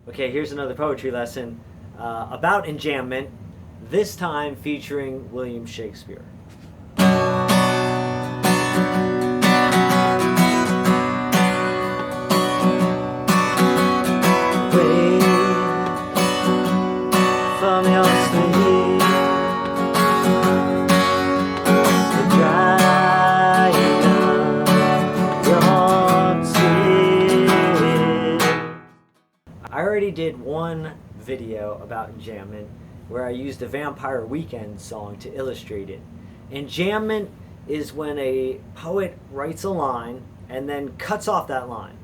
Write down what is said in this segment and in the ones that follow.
Okay, here's another poetry lesson about enjambment, this time featuring William Shakespeare. Wake from your sleep, drying up your tears. I already did one video about enjambment where I used a Vampire Weekend song to illustrate it. Enjambment is when a poet writes a line and then cuts off that line.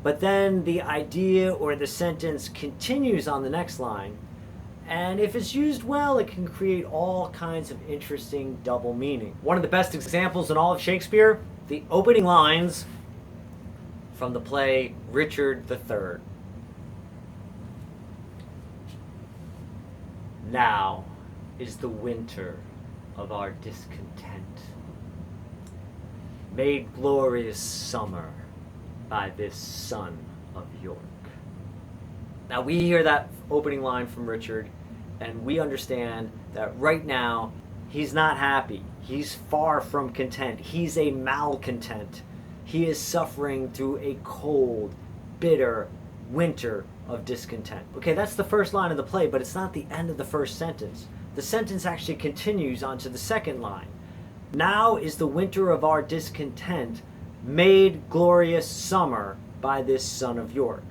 But then the idea or the sentence continues on the next line, and if it's used well, it can create all kinds of interesting double meaning. One of the best examples in all of Shakespeare, the opening lines from the play Richard III. Now is the winter of our discontent, made glorious summer by this son of York. Now we hear that opening line from Richard, and we understand that right now he's not happy. He's far from content. He's a malcontent. He is suffering through a cold, bitter winter of discontent. Okay, that's the first line of the play, but it's not the end of the first sentence. The sentence actually continues on to the second line. Now is the winter of our discontent made glorious summer by this son of York.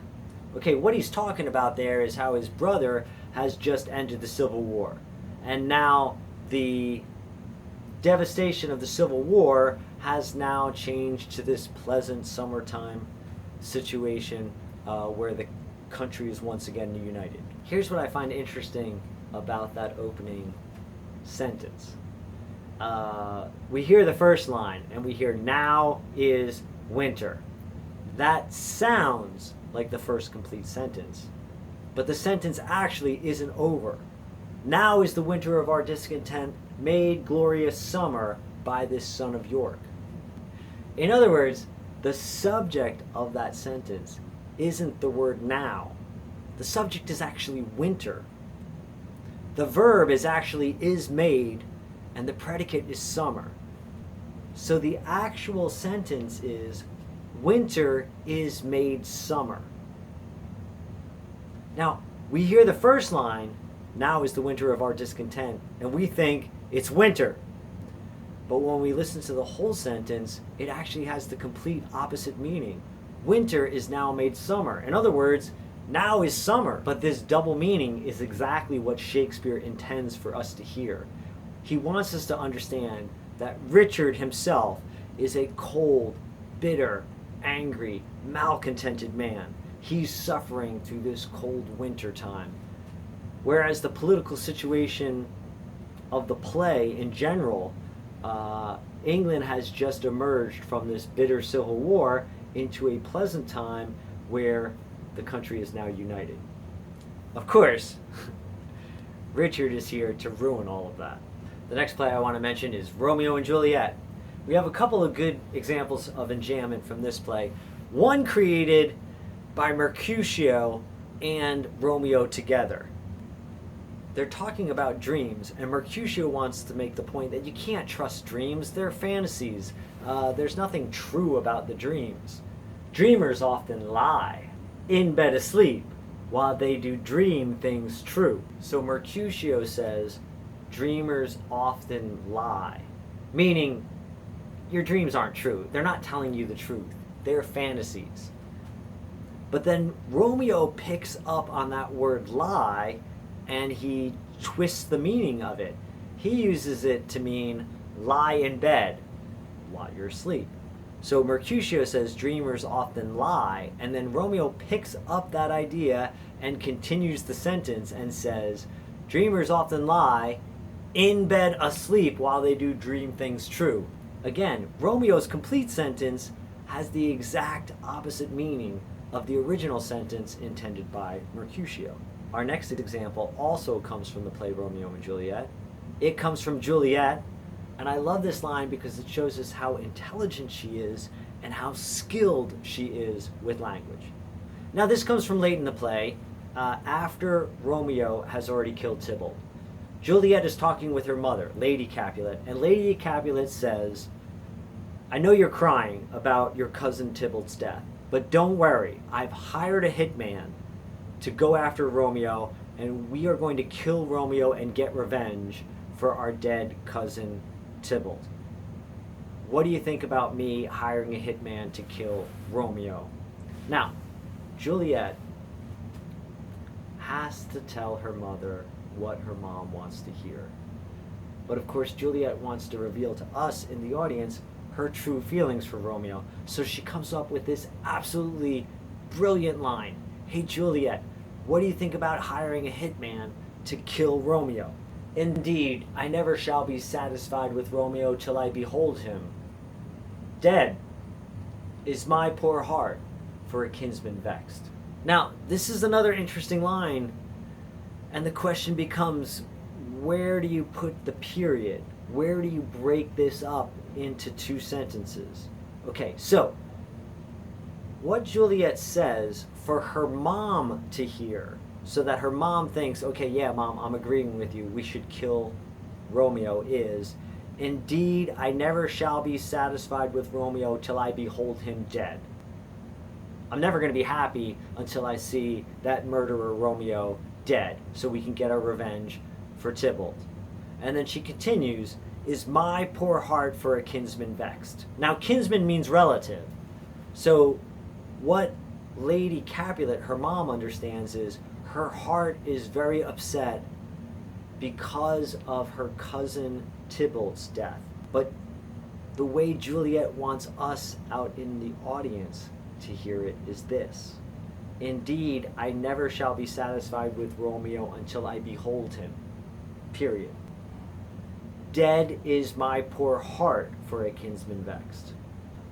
Okay, what he's talking about there is how his brother has just ended the Civil War. And now the devastation of the Civil War has now changed to this pleasant summertime situation where the country is once again united. Here's what I find interesting about that opening sentence. We hear the first line and we hear now is winter. That sounds like the first complete sentence, but the sentence actually isn't over. Now is the winter of our discontent made glorious summer by this son of York. In other words, the subject of that sentence isn't the word now. The subject is actually winter. The verb is actually is made, and the predicate is summer. So the actual sentence is winter is made summer. Now, we hear the first line, now is the winter of our discontent, and we think it's winter. But when we listen to the whole sentence, it actually has the complete opposite meaning. Winter is now made summer. In other words, now is summer. But this double meaning is exactly what Shakespeare intends for us to hear. He wants us to understand that Richard himself is a cold, bitter, angry, malcontented man. He's suffering through this cold winter time. Whereas the political situation of the play in general, England has just emerged from this bitter civil war into a pleasant time where the country is now united. Of course, Richard is here to ruin all of that. The next play I want to mention is Romeo and Juliet. We have a couple of good examples of enjambment from this play. One created by Mercutio and Romeo together. They're talking about dreams, and Mercutio wants to make the point that you can't trust dreams. They're fantasies. There's nothing true about the dreams. Dreamers often lie in bed asleep while they do dream things true. So Mercutio says, dreamers often lie, meaning your dreams aren't true. They're not telling you the truth. They're fantasies. But then Romeo picks up on that word lie and he twists the meaning of it. He uses it to mean lie in bed while you're asleep. So Mercutio says dreamers often lie, and then Romeo picks up that idea and continues the sentence and says dreamers often lie in bed asleep while they do dream things true. Again, Romeo's complete sentence has the exact opposite meaning of the original sentence intended by Mercutio. Our next example also comes from the play Romeo and Juliet. It comes from Juliet, and I love this line because it shows us how intelligent she is and how skilled she is with language. Now, this comes from late in the play, after Romeo has already killed Tybalt. Juliet is talking with her mother, Lady Capulet, and Lady Capulet says, I know you're crying about your cousin Tybalt's death, but don't worry, I've hired a hitman to go after Romeo, and we are going to kill Romeo and get revenge for our dead cousin Tybalt. What do you think about me hiring a hitman to kill Romeo? Now, Juliet has to tell her mother what her mom wants to hear. But of course, Juliet wants to reveal to us in the audience her true feelings for Romeo. So she comes up with this absolutely brilliant line. Hey Juliet, what do you think about hiring a hitman to kill Romeo? Indeed, I never shall be satisfied with Romeo till I behold him. Dead is my poor heart for a kinsman vexed. Now, this is another interesting line, and the question becomes, where do you put the period? Where do you break this up into two sentences? Okay, so what Juliet says for her mom to hear, so that her mom thinks, okay, yeah, Mom, I'm agreeing with you, we should kill Romeo, is, indeed, I never shall be satisfied with Romeo till I behold him dead. I'm never going to be happy until I see that murderer Romeo dead, so we can get our revenge for Tybalt. And then she continues, is my poor heart for a kinsman vexed. Now, kinsman means relative. So what Lady Capulet, her mom, understands is her heart is very upset because of her cousin Tybalt's death. But the way Juliet wants us out in the audience to hear it is this. Indeed, I never shall be satisfied with Romeo until I behold him. Period. Dead is my poor heart for a kinsman vexed.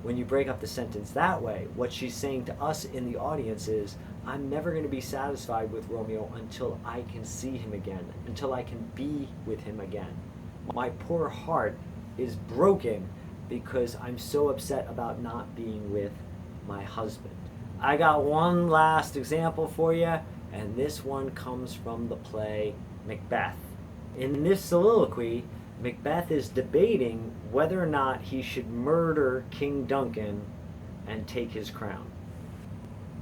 When you break up the sentence that way, what she's saying to us in the audience is, I'm never going to be satisfied with Romeo until I can see him again, until I can be with him again. My poor heart is broken because I'm so upset about not being with my husband. I got one last example for you, and this one comes from the play Macbeth. In this soliloquy, Macbeth is debating whether or not he should murder King Duncan and take his crown.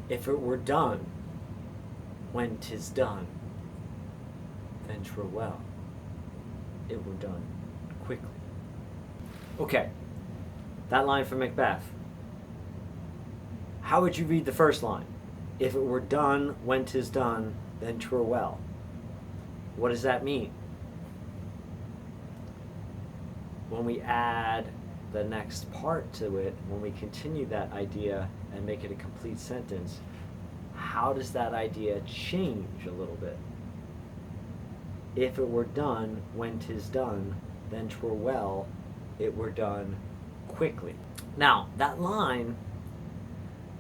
If it were done when 'tis done, then 'twere well. It were done quickly. Okay, that line from Macbeth. How would you read the first line? If it were done when 'tis done, then 'twere well. What does that mean? When we add the next part to it, when we continue that idea and make it a complete sentence, how does that idea change a little bit? If it were done when 'tis done, then 'twere well, it were done quickly. Now, that line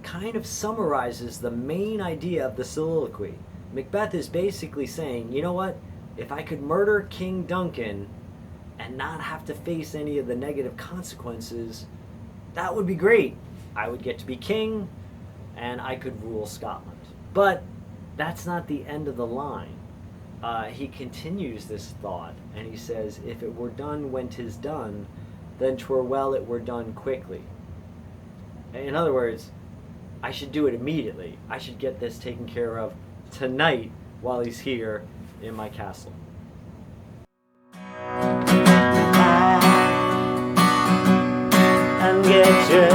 kind of summarizes the main idea of the soliloquy. Macbeth is basically saying, you know what? If I could murder King Duncan and not have to face any of the negative consequences, that would be great. I would get to be king, and I could rule Scotland. But that's not the end of the line. He continues this thought, and he says, if it were done when 'tis done, then 'twere well it were done quickly. In other words, I should do it immediately. I should get this taken care of tonight while he's here in my castle. And get your